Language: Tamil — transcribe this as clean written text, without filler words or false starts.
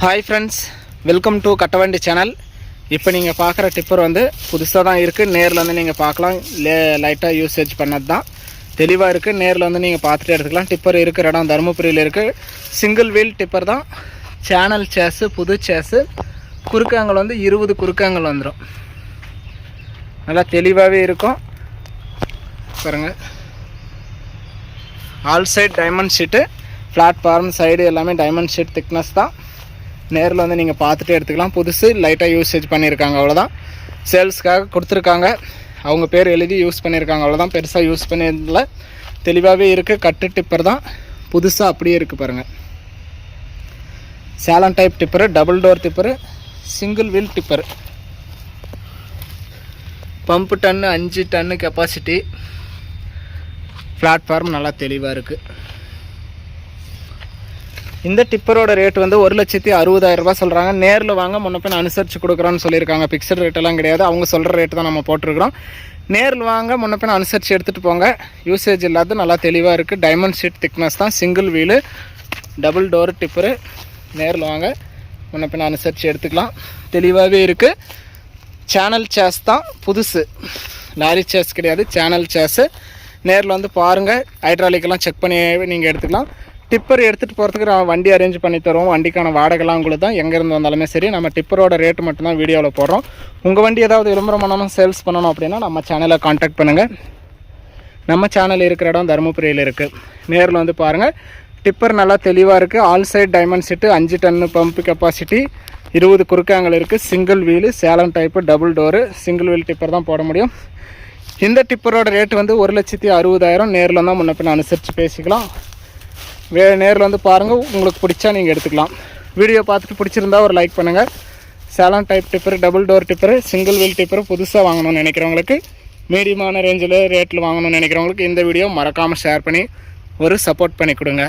Hi friends, welcome to Kattavandi channel. இப்போ நீங்கள் பார்க்குற டிப்பர் வந்து புதுசாக தான் இருக்குது. நேரில் வந்து நீங்கள் பார்க்கலாம். லைட்டாக யூசேஜ் பண்ணது தான், தெளிவாக இருக்குது. நேரில் வந்து நீங்கள் பார்த்துட்டு எடுத்துக்கலாம். டிப்பர் இருக்கிற இடம் தருமபுரியில் இருக்குது. சிங்கிள் வீல் டிப்பர் தான். சேனல் சேஸு, புது சேஸு. குறுக்காங்கல் வந்து 20 குறுக்காங்கல் வந்துடும். நல்லா தெளிவாகவே இருக்கும் பாருங்கள். All side diamond sheet, platform side எல்லாமே டைமண்ட் ஷீட் திக்னஸ் தான். நேரில் வந்து நீங்கள் பார்த்துட்டு எடுத்துக்கலாம். புதுசு, லைட்டாக யூசேஜ் பண்ணியிருக்காங்க, அவ்வளோதான். சேல்ஸ்க்காக கொடுத்துருக்காங்க, அவங்க பேர் எழுதி யூஸ் பண்ணியிருக்காங்க, அவ்வளோதான். பெருசாக யூஸ் பண்ணியதில்ல, தெளிவாகவே இருக்குது. கட்டு டிப்பர் தான், புதுசாக அப்படியே இருக்குது பாருங்கள். Salem type tipper, double door tipper, single wheel tipper. Pump ton 5 ton capacity. Platform நல்லா தெளிவாக இருக்குது. இந்த டிப்பரோட ரேட் வந்து 1,60,000 ரூபா சொல்கிறாங்க. நேரில் வாங்க, முன்னப்பின் அனுசரித்து கொடுக்குறோன்னு சொல்லியிருக்காங்க. ஃபிக்ஸட் ரேட்டெல்லாம் கிடையாது, அவங்க சொல்கிற ரேட்டு தான் நம்ம போட்டிருக்கிறோம். நேரில் வாங்க, முன்னப்பின் அனுசரித்து எடுத்துகிட்டு போங்க. யூசேஜ் இல்லாத நல்லா தெளிவாக இருக்குது. டைமண்ட் ஷீட் திக்னஸ் தான். Single wheel, double door tipper. நேரில் வாங்க, முன்னப்பின் அனுசரித்து எடுத்துக்கலாம். தெளிவாகவே இருக்குது. சேனல் சேஸ் தான், புதுசு. லாரி சேஸ் கிடையாது, சேனல் சேஸு. நேரில் வந்து பாருங்கள். ஹைட்ராலிக்கெல்லாம் செக் பண்ணி நீங்கள் எடுத்துக்கலாம். டிப்பர் எடுத்துகிட்டு போகிறதுக்கு நான் வண்டி அரேஞ்ச் பண்ணி தருவோம். வண்டிக்கான வாடகைலாம் உங்களுக்கு தான், எங்கேருந்து வந்தாலுமே சரி. நம்ம டிப்பரோட ரேட்டு மட்டும்தான் வீடியோவில் போடுறோம். உங்கள் வண்டி ஏதாவது விளம்பரம் பண்ணணும், சேல்ஸ் பண்ணணும் அப்படின்னா நம்ம சேனலை காண்டாக்ட் பண்ணுங்கள். நம்ம சேனல் இருக்கிற இடம் தருமபுரியில் இருக்குது. நேரில் வந்து பாருங்கள். டிப்பர் நல்லா தெளிவாக இருக்குது. All side diamond set, 5 ton pump capacity, 20 குறுக்காங்கல் இருக்குது. Single wheel, Salem type, double door. Single wheel tipper தான் போட முடியும். இந்த டிப்பரோட ரேட்டு வந்து 1,60,000. நேரில் தான் முன்னப்பின் அனுசரித்து பேசிக்கலாம். நேரில் வந்து பாருங்கள். உங்களுக்கு பிடிச்சா நீங்கள் எடுத்துக்கலாம். வீடியோ பார்த்துட்டு பிடிச்சிருந்தா ஒரு லைக் பண்ணுங்கள். Salem type tipper, double door tipper, single wheel tipper புதுசாக வாங்கணும்னு நினைக்கிறவங்களுக்கு, மீடியமான ரேஞ்சில் ரேட்டில் வாங்கணும்னு நினைக்கிறவங்களுக்கு இந்த வீடியோ மறக்காமல் ஷேர் பண்ணி ஒரு சப்போர்ட் பண்ணி கொடுங்க.